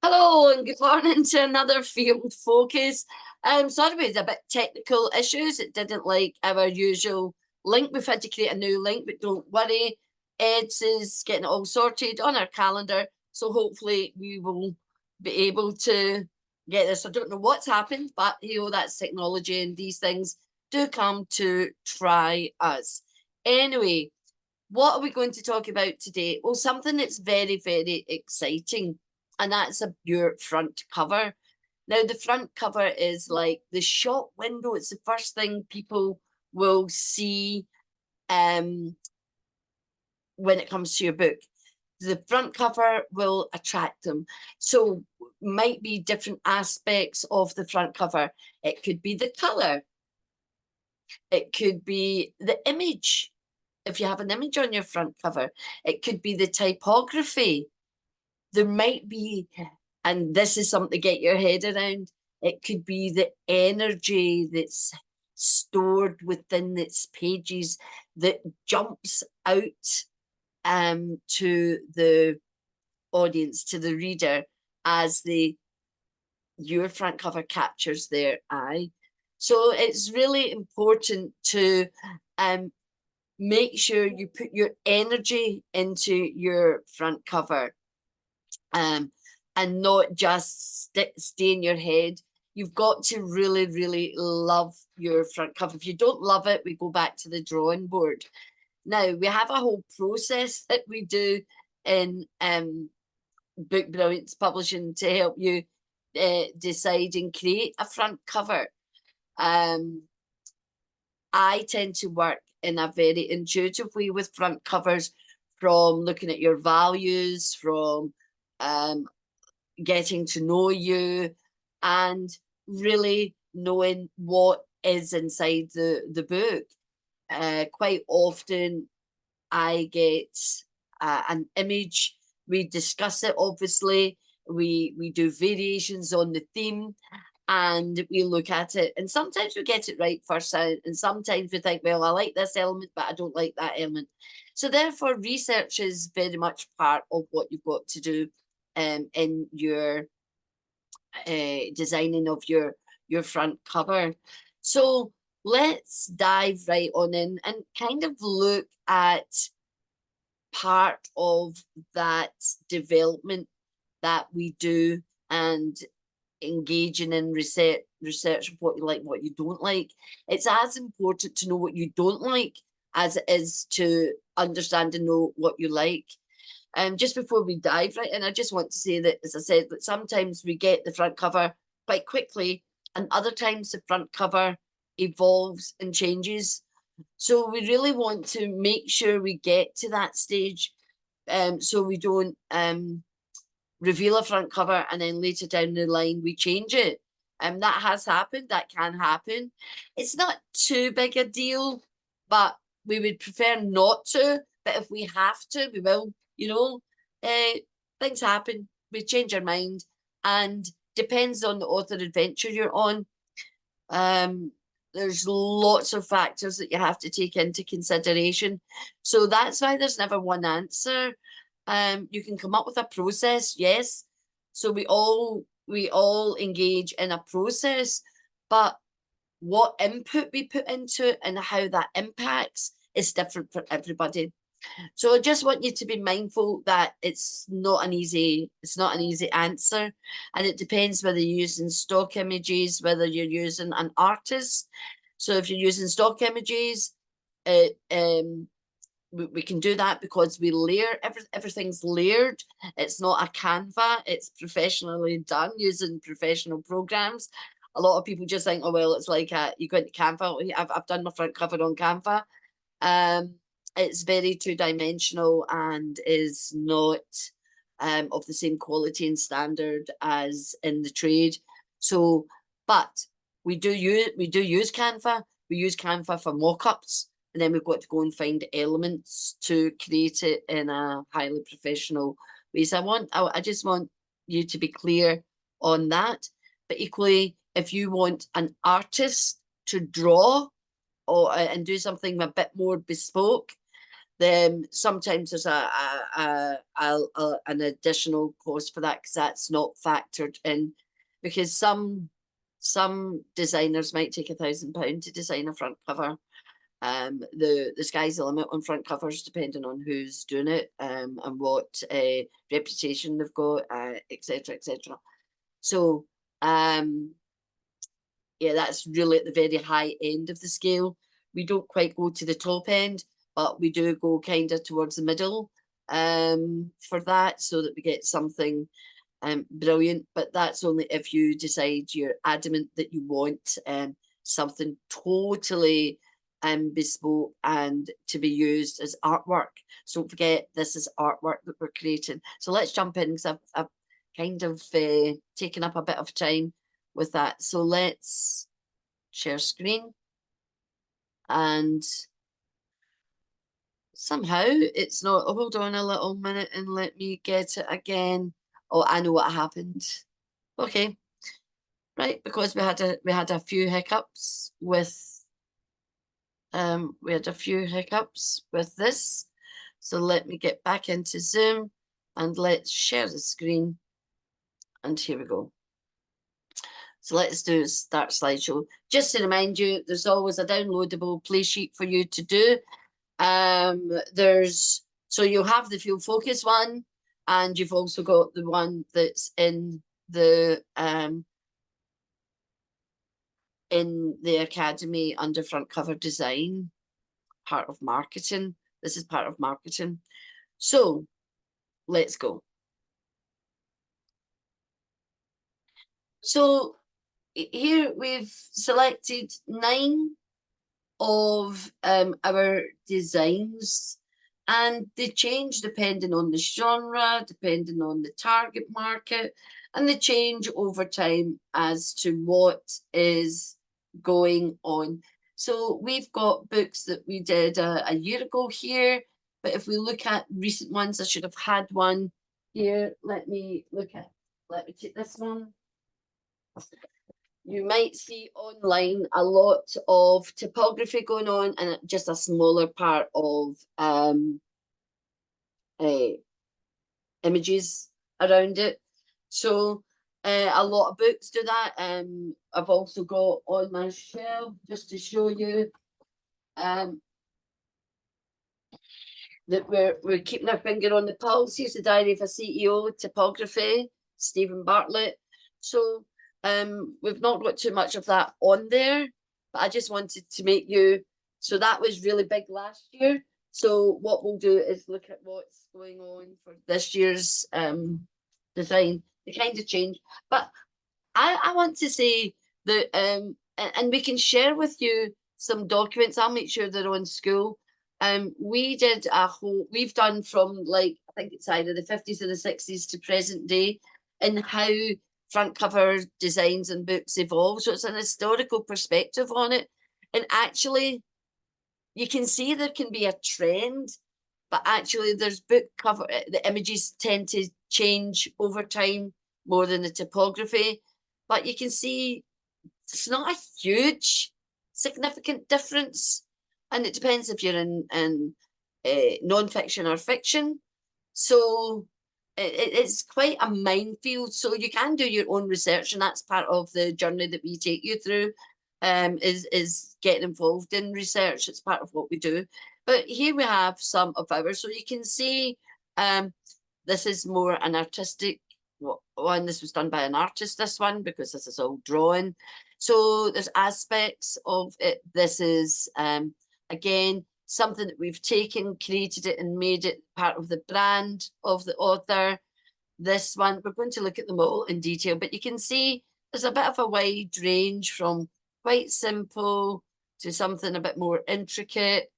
Hello and good morning to another Field Focus. Sorry, we had a bit technical issues. It didn't like our usual link. We've had to create a new link, but don't worry. Ed's is getting it all sorted on our calendar. So hopefully we will be able to get this. I don't know what's happened, but that's technology and these things do come to try us. Anyway, what are we going to talk about today? Well, something that's very, very exciting, and that's your front cover. Now, the front cover is like the shop window. It's the first thing people will see when it comes to your book. The front cover will attract them. So might be different aspects of the front cover. It could be the color. It could be the image. If you have an image on your front cover, it could be the typography. There might be, and this is something to get your head around, it could be the energy that's stored within its pages that jumps out to the audience, to the reader, as your front cover captures their eye. So it's really important to make sure you put your energy into your front cover and not just stay in your head. You've got to really, really love your front cover. If you don't love it, we go back to the drawing board. Now, we have a whole process that we do in Book Brilliance Publishing to help you decide and create a front cover. I tend to work in a very intuitive way with front covers, from looking at your values, from getting to know you, and really knowing what is inside the book. Quite often I get an image, we discuss it, obviously, we do variations on the theme, and we look at it, and sometimes we get it right first time, and sometimes we think, well, I like this element, but I don't like that element. So therefore, research is very much part of what you've got to do in your designing of your front cover. So let's dive right on in and kind of look at part of that development that we do, and engaging in research of what you like, what you don't like. It's as important to know what you don't like as it is to understand and know what you like. Just before we dive right in, I just want to say that, as I said, that sometimes we get the front cover quite quickly, and other times the front cover evolves and changes. So we really want to make sure we get to that stage, so we don't reveal a front cover and then later down the line we change it. That has happened, that can happen. It's not too big a deal, but we would prefer not to. But if we have to, we will, things happen. We change our mind, and depends on the author adventure you're on. There's lots of factors that you have to take into consideration. So that's why there's never one answer. You can come up with a process, yes. So we all engage in a process, but what input we put into it and how that impacts is different for everybody. So I just want you to be mindful that it's not an easy answer, and it depends whether you're using stock images, whether you're using an artist. So if you're using stock images, we can do that because we layer everything's layered. It's not a Canva, it's professionally done using professional programs. A lot of people just think, oh well, it's like you go into Canva. I've done my front cover on Canva. It's very two-dimensional and is not of the same quality and standard as in the trade. So, but we do use Canva. We use Canva for mock-ups, and then we've got to go and find elements to create it in a highly professional way. So I just want you to be clear on that. But equally, if you want an artist to draw and do something a bit more bespoke, Sometimes there's an additional cost for that because that's not factored in, because some designers might take £1,000 to design a front cover. The sky's the limit on front covers depending on who's doing it, and what reputation they've got, etc, etc. So yeah, that's really at the very high end of the scale. We don't quite go to the top end, but we do go kind of towards the middle for that, so that we get something brilliant. But that's only if you decide you're adamant that you want something totally bespoke and to be used as artwork. So don't forget, this is artwork that we're creating. So let's jump in, because I've kind of taken up a bit of time with that. So let's share screen, and somehow it's not. Oh, hold on a little minute and let me get it again. Oh, I know what happened. Okay, right, because we had a few hiccups with this. So let me get back into Zoom and let's share the screen. And here we go. So let's do start slideshow. Just to remind you, there's always a downloadable play sheet for you to do. So you'll have the field focus one, and you've also got the one that's in the academy under front cover design, part of marketing. This is part of marketing. So let's go. So here we've selected 9 of our designs, and they change depending on the genre, depending on the target market, and they change over time as to what is going on. So we've got books that we did a year ago here, but if we look at recent ones, I should have had one here. Let me take this one. You might see online a lot of typography going on, and just a smaller part of images around it. So a lot of books do that. I've also got on my shelf, just to show you, that we're keeping our finger on the pulse. Here's the Diary of a CEO, typography, Stephen Bartlett. So we've not got too much of that on there, but I just wanted to make you, so that was really big last year. So what we'll do is look at what's going on for this year's design. They kind of change, but I want to say that, and we can share with you some documents. I'll make sure they're on school. We did we've done from, like, I think it's either the 50s or the 60s to present day, and how front cover designs and books evolve. So it's an historical perspective on it. And actually, you can see there can be a trend, but actually there's book cover, the images tend to change over time more than the typography. But you can see it's not a huge significant difference. And it depends if you're in non-fiction or fiction. So it's quite a minefield. So you can do your own research, and that's part of the journey that we take you through, is getting involved in research. It's part of what we do. But here we have some of ours. So you can see this is more an artistic one. This was done by an artist, this one, because this is all drawing. So there's aspects of it. This is, again, something that we've taken, created it, and made it part of the brand of the author. This one, we're going to look at them all in detail, but you can see there's a bit of a wide range from quite simple to something a bit more intricate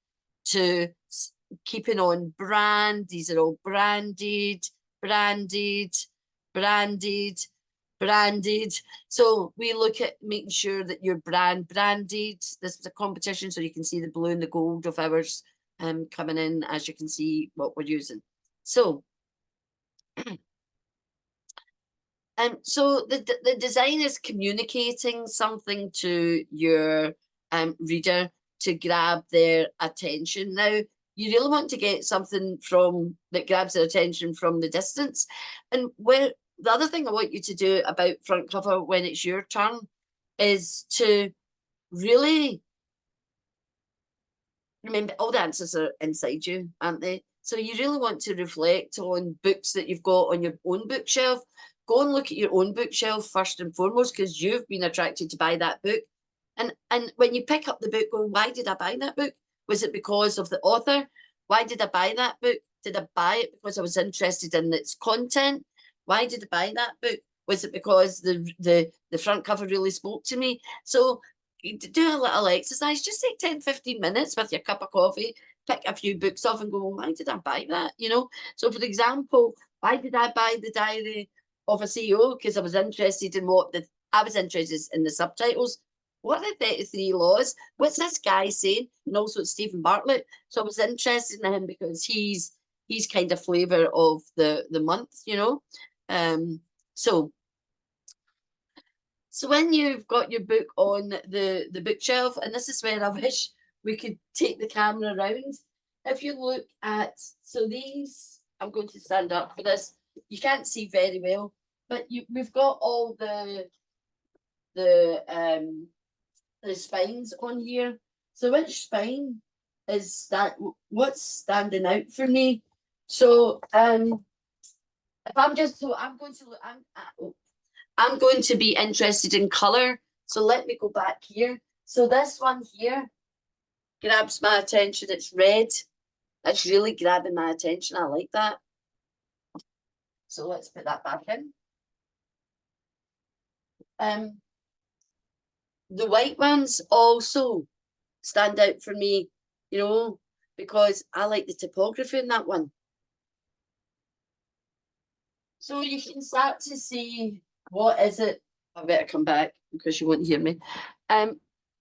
to keeping on brand. These are all branded, branded, branded, branded. So we look at making sure that your branded. This was a competition, so you can see the blue and the gold of ours coming in, as you can see what we're using. So so the design is communicating something to your reader to grab their attention. Now, you really want to get something from that grabs their attention from the distance. And where the other thing I want you to do about front cover when it's your turn is to really remember all the answers are inside you, aren't they? So you really want to reflect on books that you've got on your own bookshelf. Go and look at your own bookshelf first and foremost, because you've been attracted to buy that book. And when you pick up the book, go, why did I buy that book? Was it because of the author? Why did I buy that book? Did I buy it because I was interested in its content? Why did I buy that book? Was it because the front cover really spoke to me? So do a little exercise. Just take 10, 15 minutes with your cup of coffee, pick a few books off and go, well, why did I buy that? You know, so for example, why did I buy The Diary of a CEO? Because I was interested in I was interested in the subtitles. What are the 33 laws? What's this guy saying? And also it's Stephen Bartlett. So I was interested in him because he's kind of flavour of the month, you know. So when you've got your book on the bookshelf, and this is where I wish we could take the camera around. If you look at, so these, I'm going to stand up for this. You can't see very well, but we've got all the spines on here. So which spine is that? What's standing out for me? So if I'm just, so I'm going to look, I'm going to be interested in color. So let me go back here. So this one here grabs my attention. It's red. That's really grabbing my attention. I like that. So let's put that back in. The white ones also stand out for me, you know, because I like the typography in that one. So you can start to see what is it. I better come back because you won't hear me.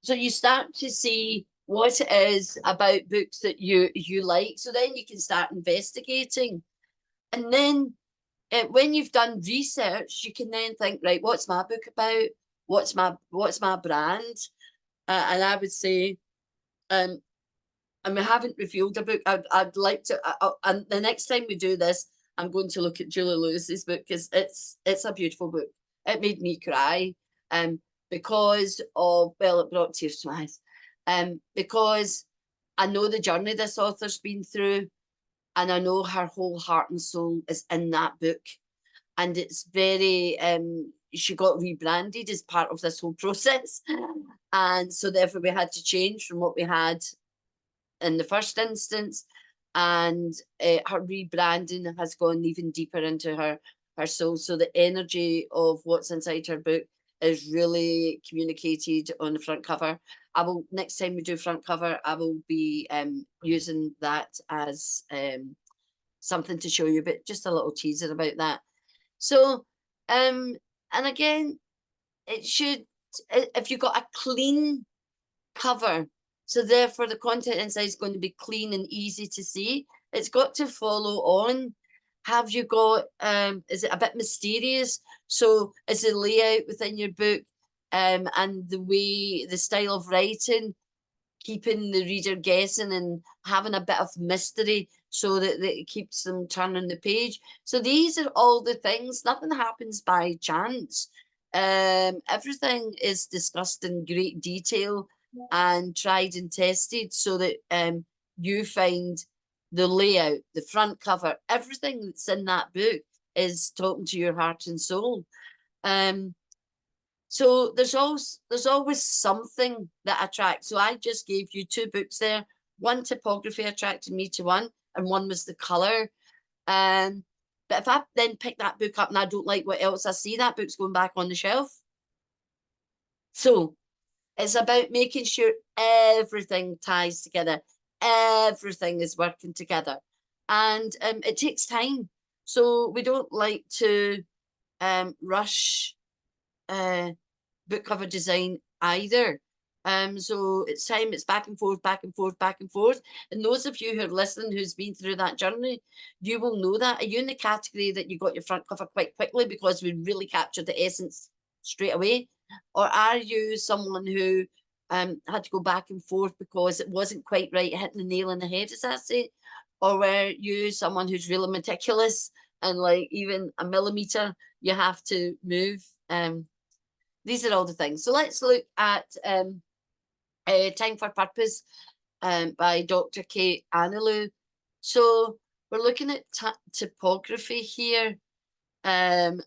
So you start to see what it is about books that you like. So then you can start investigating. And then when you've done research, you can then think, right, what's my book about? What's my brand? And I would say, and we haven't revealed a book. I'd like to, and the next time we do this, I'm going to look at Julia Lewis's book because it's a beautiful book. It made me cry, because of, well, it brought tears to my eyes, because I know the journey this author's been through, and I know her whole heart and soul is in that book, and it's very, she got rebranded as part of this whole process, and so therefore we had to change from what we had in the first instance, and her rebranding has gone even deeper into her soul. So the energy of what's inside her book is really communicated on the front cover. I will, next time we do front cover, I will be using that as something to show you, but just a little teaser about that. So and again, it should, if you've got a clean cover, so therefore the content inside is going to be clean and easy to see. It's got to follow on. Have you got, is it a bit mysterious? So is the layout within your book, and the style of writing, keeping the reader guessing and having a bit of mystery so that it keeps them turning the page. So these are all the things. Nothing happens by chance. Everything is discussed in great detail and tried and tested so that you find the layout, the front cover, everything that's in that book is talking to your heart and soul. So there's always something that attracts. So I just gave you two books there. One, typography attracted me to one, and one was the color. But if I then pick that book up and I don't like what else I see, that book's going back on the shelf. So it's about making sure everything ties together. Everything is working together. And it takes time. So we don't like to rush book cover design either. So it's time, it's back and forth, back and forth, back and forth. And those of you who are listening, who's been through that journey, you will know that. Are you in the category that you got your front cover quite quickly because we really captured the essence straight away? Or are you someone who had to go back and forth because it wasn't quite right hitting the nail on the head, as I say. Or were you someone who's really meticulous and like even a millimeter you have to move? These are all the things. So let's look at Time for Purpose by Dr. Kate Anilou. So we're looking at typography here, and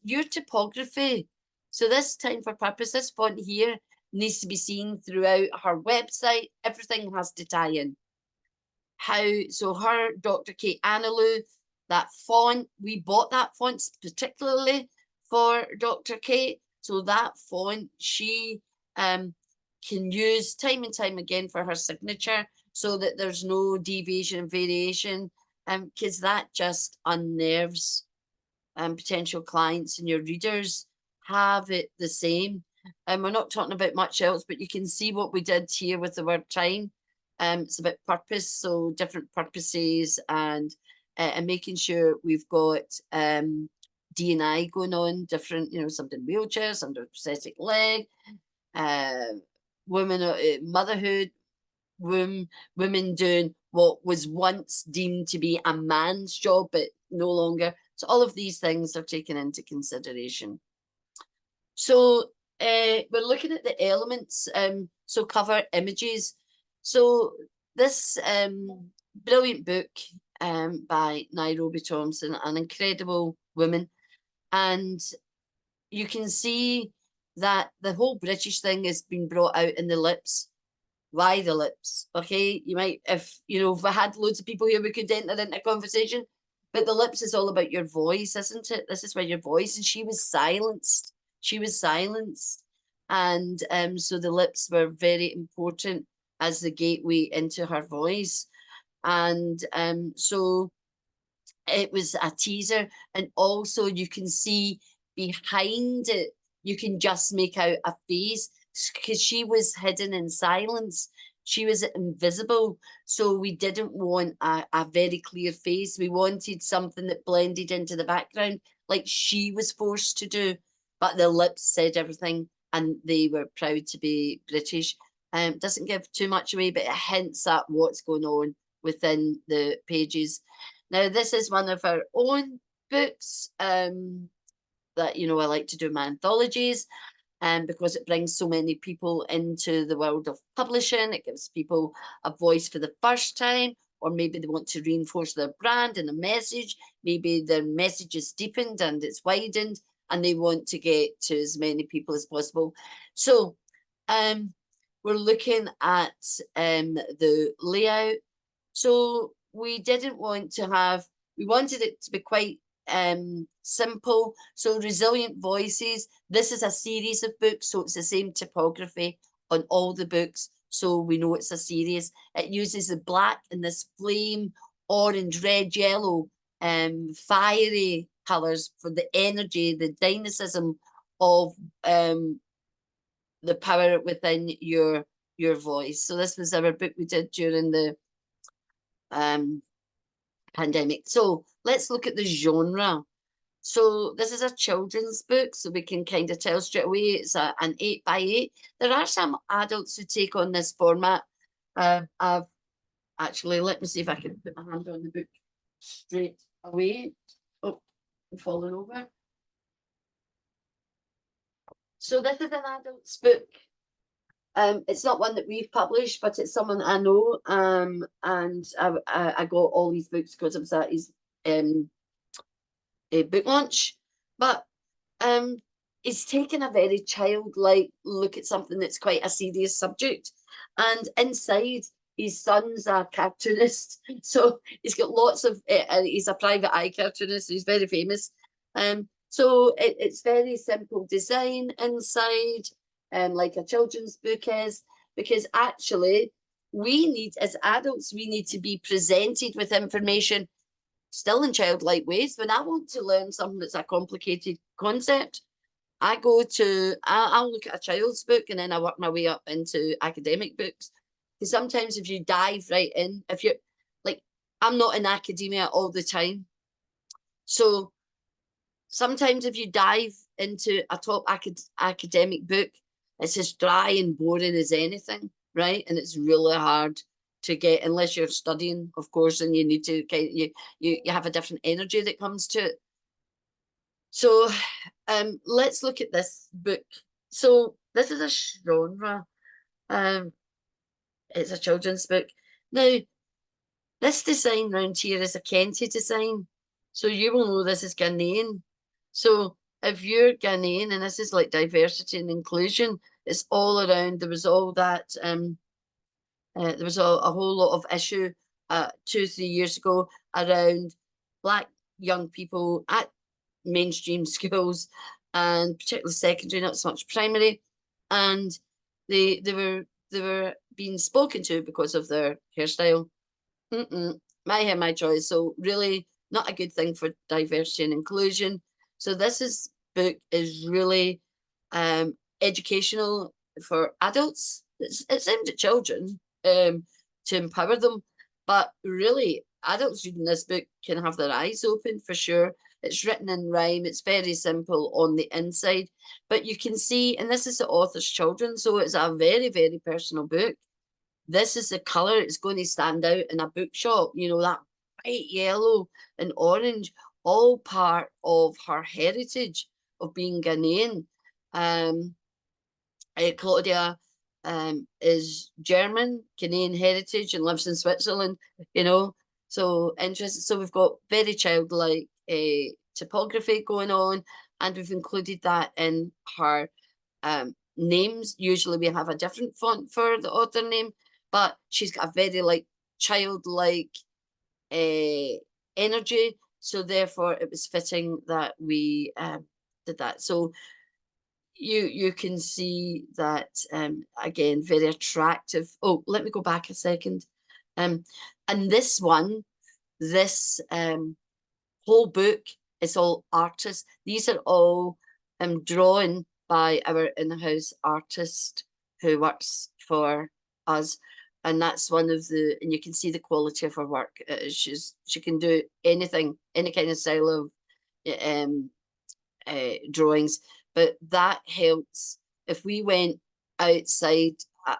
your typography. So this Time for Purpose, this font here needs to be seen throughout her website. Everything has to tie in. So her Dr. Kate Anilou, that font, we bought that font particularly for Dr. Kate. So that font she can use time and time again for her signature so that there's no deviation and variation, because that just unnerves potential clients, and your readers have it the same. And we're not talking about much else, but you can see what we did here with the word time. It's about purpose, so different purposes, and making sure we've got D&I going on, different, you know, something wheelchair, something prosthetic leg, women, motherhood, women doing what was once deemed to be a man's job, but no longer. So all of these things are taken into consideration. So we're looking at the elements, so cover images. So this brilliant book by Nairobi Thompson, an incredible woman, and you can see that the whole British thing has been brought out in the lips. Why the lips? Okay, you might, if you know, if I had loads of people here, we could enter into a conversation. But the lips is all about your voice, isn't it? This is where your voice, and she was silenced. She was silenced, and so the lips were very important as the gateway into her voice, and so it was a teaser, and also you can see behind it, you can just make out a face because she was hidden in silence. She was invisible. So we didn't want a very clear face. We wanted something that blended into the background, like she was forced to do. But the lips said everything, and they were proud to be British. Doesn't give too much away, but it hints at what's going on within the pages. Now, this is one of our own books that, you know, I like to do my anthologies, because it brings so many people into the world of publishing. It gives people a voice for the first time, or maybe they want to reinforce their brand and the message. Maybe their message is deepened and it's widened, and they want to get to as many people as possible. So we're looking at the layout. So we didn't want to have, we wanted it to be quite simple. So Resilient Voices, this is a series of books, so it's the same typography on all the books, so we know it's a series. It uses the black and this flame, orange, red, yellow, fiery colors for the energy, the dynamism of the power within your voice. So this was our book we did during the pandemic. So let's look at the genre. So this is a children's book, so we can kind of tell straight away it's an 8x8. There are some adults who take on this format. I've actually, let me see if I can put my hand on the book straight away. Oh, I'm falling over. So this is an adult's book. It's not one that we've published, but it's someone I know. And I got all these books because I was at his a book launch. But it's taken a very childlike look at something that's quite a serious subject. And inside, his son's a cartoonist, so he's got lots of. He's a private eye cartoonist. So he's very famous. So it's very simple design inside, like a children's book is, because actually we need, as adults, we need to be presented with information still in childlike ways. When I want to learn something that's a complicated concept, I go to, I'll look at a child's book and then I work my way up into academic books. Because sometimes if you dive right in, if you're like, I'm not in academia all the time. So sometimes if you dive into a top academic book, It's as dry and boring as anything, right? And it's really hard to get, unless you're studying, of course, and you need to get you have a different energy that comes to it. So let's look at this book. So this is a genre. It's a children's book. Now, this design round here is a Kenti design. So you will know this is Ghanaian. So if you're Ghanaian, and this is like diversity and inclusion, it's all around. There was all that, there was a whole lot of issue 2-3 years ago around Black young people at mainstream schools, and particularly secondary, not so much primary, and they were being spoken to because of their hairstyle. My hair, my choice. So really not a good thing for diversity and inclusion. So this book is really educational for adults. It's aimed at children to empower them, but really adults reading this book can have their eyes open for sure. It's written in rhyme. It's very simple on the inside, but you can see, and this is the author's children, so it's a very, very personal book. This is the colour. It's going to stand out in a bookshop, you know, that bright yellow and orange, all part of her heritage of being Ghanaian. Claudia is German, Ghanaian heritage, and lives in Switzerland, you know. So interesting. So we've got very childlike typography going on, and we've included that in her names. Usually we have a different font for the author name, but she's got a very like childlike energy. So therefore it was fitting that we did that. So you can see that again, very attractive. Oh, let me go back a second. And this one, this whole book is all artists. These are all drawn by our in-house artist who works for us. And that's one of the, and you can see the quality of her work. She can do anything, any kind of style of drawings, but that helps. If we went outside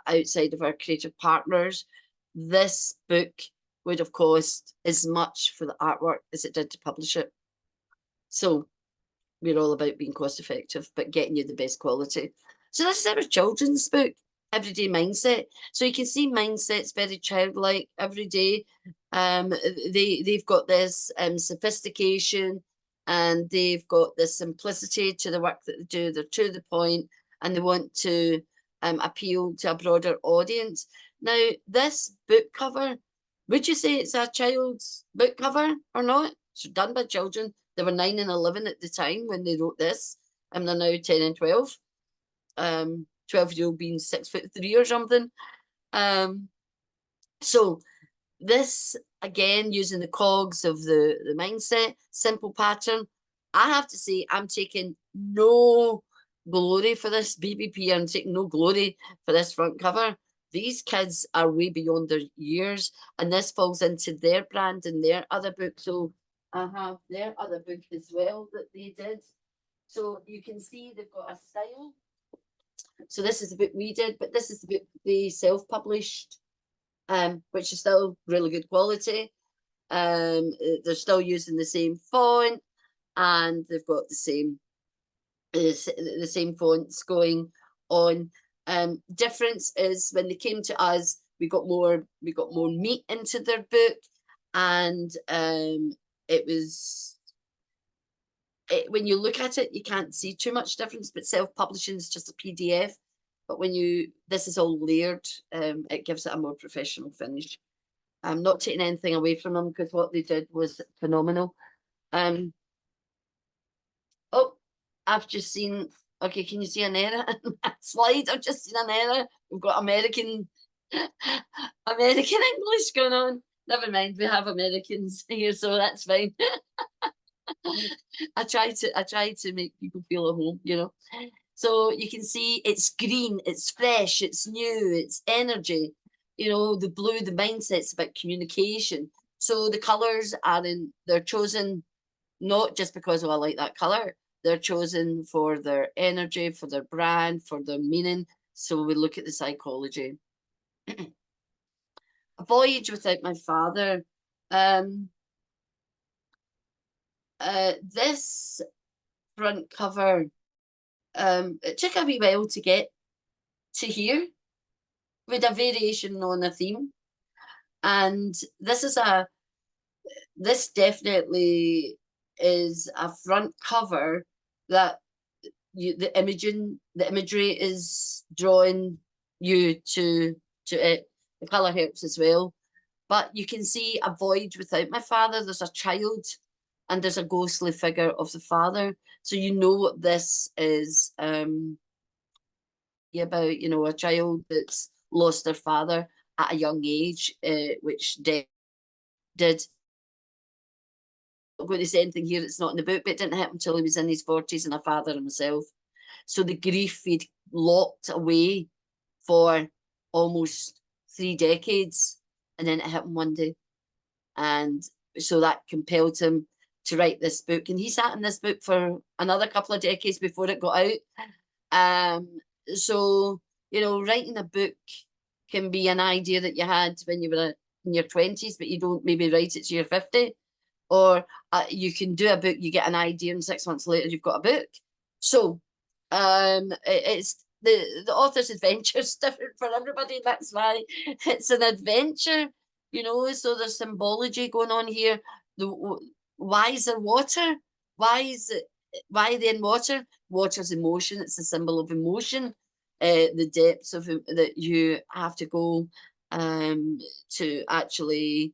of our creative partners, this book would have cost as much for the artwork as it did to publish it. So we're all about being cost effective, but getting you the best quality. So this is our children's book, Everyday Mindset. So you can see mindset's very childlike, everyday. They've got this sophistication, and they've got this simplicity to the work that they do. They're to the point, and they want to appeal to a broader audience. Now, this book cover, would you say it's a child's book cover or not? It's done by children. They were 9 and 11 at the time when they wrote this, and they're now 10 and 12. 12-year-old being 6'3" or something. So this, again, using the cogs of the mindset, simple pattern. I have to say, I'm taking no glory for this BBP. I'm taking no glory for this front cover. These kids are way beyond their years, and this falls into their brand and their other book. So I have their other book as well that they did. So you can see they've got a style. So this is the book we did, but this is the book they self-published, which is still really good quality. They're still using the same font, and they've got the same fonts going on. Difference is when they came to us, we got more meat into their book, and it was, when you look at it, you can't see too much difference, but self-publishing is just a PDF. But when this is all layered, it gives it a more professional finish. I'm not taking anything away from them, because what they did was phenomenal. Oh, I've just seen, okay, can you see an error in that slide? I've just seen an error. We've got American English going on. Never mind, we have Americans here, so that's fine. I try to make people feel at home, you know. So you can see it's green, it's fresh, it's new, it's energy. You know, the blue, the mindset's about communication. So the colours they're chosen not just because, oh, I like that colour. they're chosen for their energy, for their brand, for their meaning. So we look at the psychology. A Voyage Without My Father. This front cover, it took a wee while to get to here with a variation on a theme. And this definitely is a front cover that the imagery is drawing you to it. The color helps as well. But you can see A Voyage Without My Father. There's a child and there's a ghostly figure of the father. So you know what this is about, you know, a child that's lost their father at a young age, which did. I'm not going to say anything here that's not in the book, but it didn't happen until he was in his 40s and a father himself. So the grief he'd locked away for almost 3 decades, and then it happened one day. And so that compelled him to write this book. And he sat in this book for another couple of decades before it got out. So, you know, writing a book can be an idea that you had when you were in your 20s, but you don't maybe write it to your 50. Or you can do a book, you get an idea, and 6 months later you've got a book. So it's the author's adventure is different for everybody. That's why it's an adventure, you know. So there's symbology going on here. Why is there water? Why then water? Water's emotion. It's a symbol of emotion. The depths of that you have to go to actually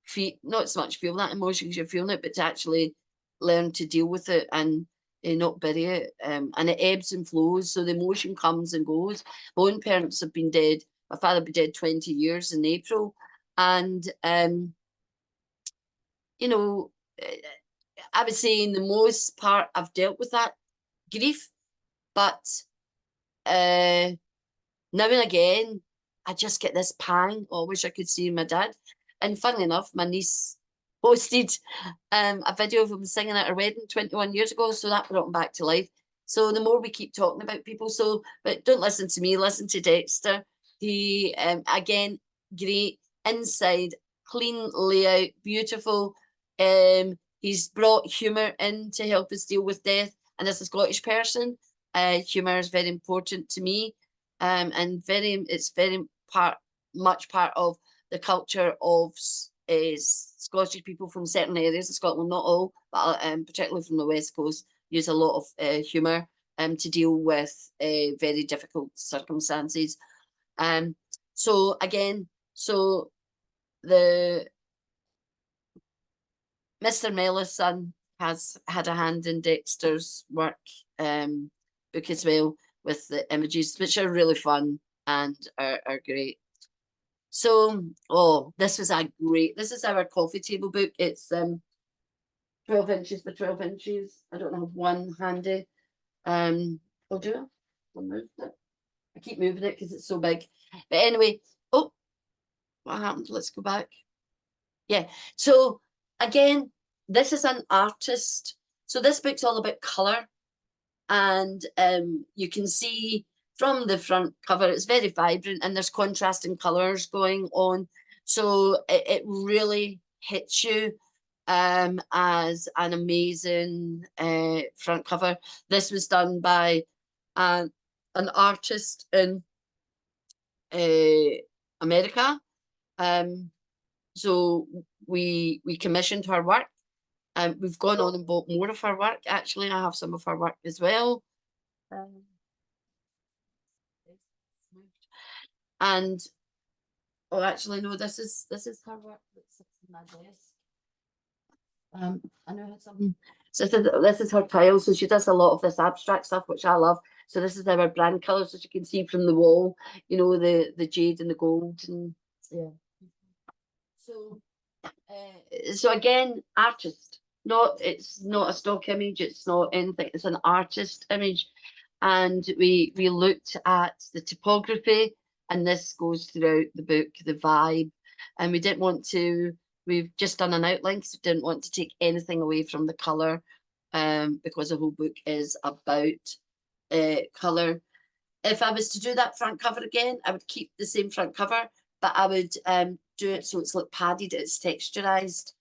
feel, not so much feel that emotion because you're feeling it, but to actually learn to deal with it and not bury it. And it ebbs and flows. So the emotion comes and goes. My own parents have been dead. My father been dead 20 years in April. And, you know, I would say in the most part, I've dealt with that grief. But now and again, I just get this pang. Oh, I wish I could see my dad. And funnily enough, my niece posted a video of him singing at her wedding 21 years ago. So that brought him back to life. So the more we keep talking about people, so, but don't listen to me, listen to Dexter. He, again, great inside, clean layout, beautiful. He's brought humour in to help us deal with death. And as a Scottish person, humour is very important to me. And it's very much part of the culture of Scottish people from certain areas of Scotland, not all, but particularly from the West Coast, use a lot of humour to deal with very difficult circumstances. So again, so the Mr. Mellor's son has had a hand in Dexter's work book as well, with the images, which are really fun and are great. So, oh, this is our coffee table book. It's 12 inches by 12 inches. I don't have one handy. I'll do it. I'll move it. I keep moving it because it's so big. But anyway, oh, what happened? Let's go back. Yeah. So again, this is an artist. So this book's all about colour. And you can see from the front cover, it's very vibrant and there's contrasting colours going on. So it really hits you as an amazing front cover. This was done by an artist in America. So we commissioned her work. We've gone on and bought more of her work. Actually, I have some of her work as well. And oh, actually, no, this is her work that sits in my desk. I know I had something. So this is her tile. So she does a lot of this abstract stuff, which I love. So this is our brand colours, as you can see from the wall. You know, the jade and the gold, and yeah. So again, artist. It's not a stock image. It's not anything. It's an artist image, and we looked at the typography, and this goes throughout the book, the vibe, and we didn't want to. We've just done an outline because we didn't want to take anything away from the color because the whole book is about colour. If I was to do that front cover again, I would keep the same front cover, but I would do it so it's like padded, it's texturized.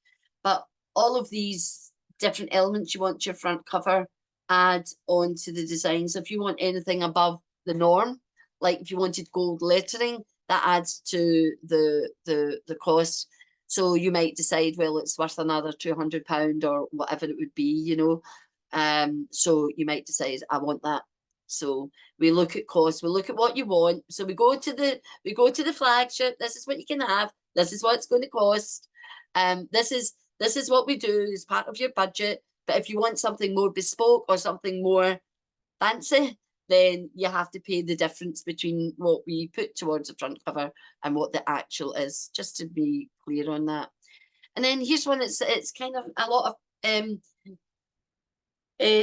But all of these different elements you want your front cover add on to the design. So if you want anything above the norm, like if you wanted gold lettering, that adds to the cost. So you might decide, well, it's worth another £200 or whatever it would be, you know. So you might decide, I want that. So we look at cost, we look at what you want. So we go to the flagship. This is what you can have. This is what it's going to cost. This is what we do as part of your budget. But if you want something more bespoke or something more fancy, then you have to pay the difference between what we put towards the front cover and what the actual is, just to be clear on that. And then here's one that's it's kind of a lot of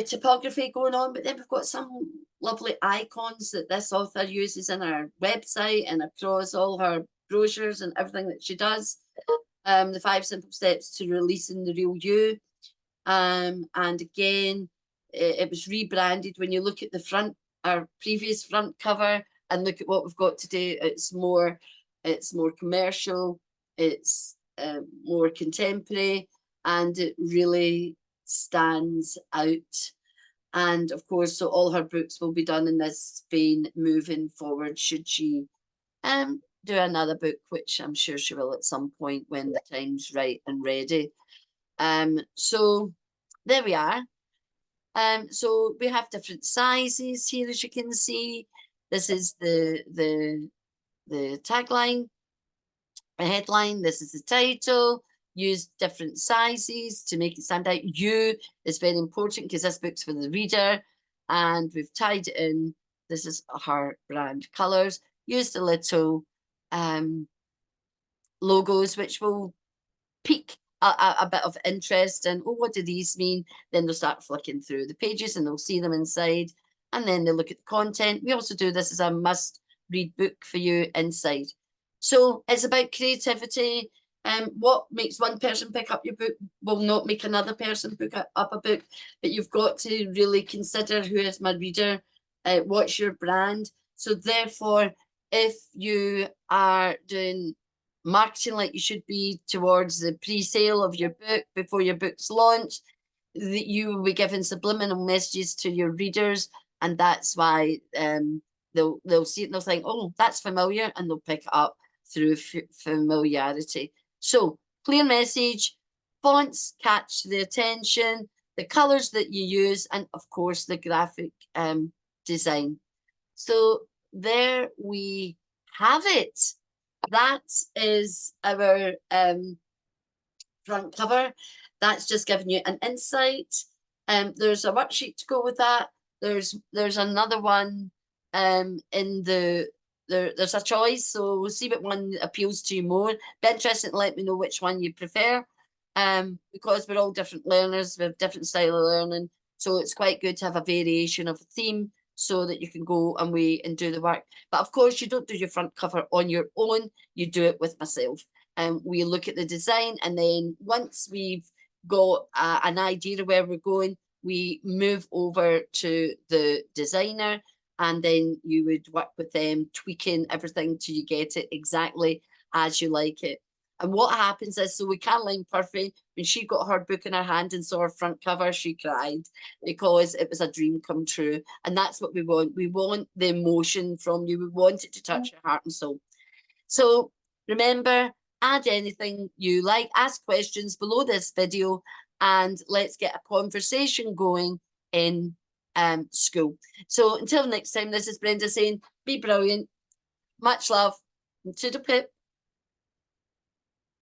typography going on, but then we've got some lovely icons that this author uses in her website and across all her brochures and everything that she does. The 5 simple steps to releasing the real you. And again, it was rebranded. When you look at the front, our previous front cover, and look at what we've got today, it's more commercial, it's more contemporary, and it really stands out. And of course, so all her books will be done in this vein moving forward, should she do another book, which I'm sure she will at some point when the time's right and ready. So there we are. So we have different sizes here, as you can see. This is the tagline, the headline. This is the title. Use different sizes to make it stand out. You is very important because this book's for the reader, and we've tied it in. This is her brand colours. Use the little logos, which will pique a bit of interest and, oh, what do these mean? Then they'll start flicking through the pages and they'll see them inside, and then they'll look at the content. We also do this as a must-read book for you inside. So it's about creativity. What makes one person pick up your book will not make another person pick up a book, but you've got to really consider, who is my reader? What's your brand? So therefore, if you are doing marketing like you should be towards the pre-sale of your book before your book's launched, that you will be giving subliminal messages to your readers, and that's why they'll see it and they'll think, oh, that's familiar, and they'll pick it up through familiarity. So clear message, fonts catch the attention, the colors that you use, and of course the graphic design. So there we have it. That is our front cover. That's just giving you an insight. There's a worksheet to go with that. There's another one in there's a choice, so we'll see what one appeals to you more. Be interested to let me know which one you prefer, because we're all different learners, we have different style of learning, so it's quite good to have a variation of a theme so that you can go away and do the work. But of course, you don't do your front cover on your own, you do it with myself. And we look at the design, and then once we've got an idea of where we're going, we move over to the designer, and then you would work with them, tweaking everything till you get it exactly as you like it. And what happens is, so with Caroline Purphy, when she got her book in her hand and saw her front cover, she cried because it was a dream come true. And that's what we want. We want the emotion from you. We want it to touch your heart and soul. So remember, add anything you like, ask questions below this video, and let's get a conversation going in school. So until next time, this is Brenda saying, be brilliant, much love, and to the pip.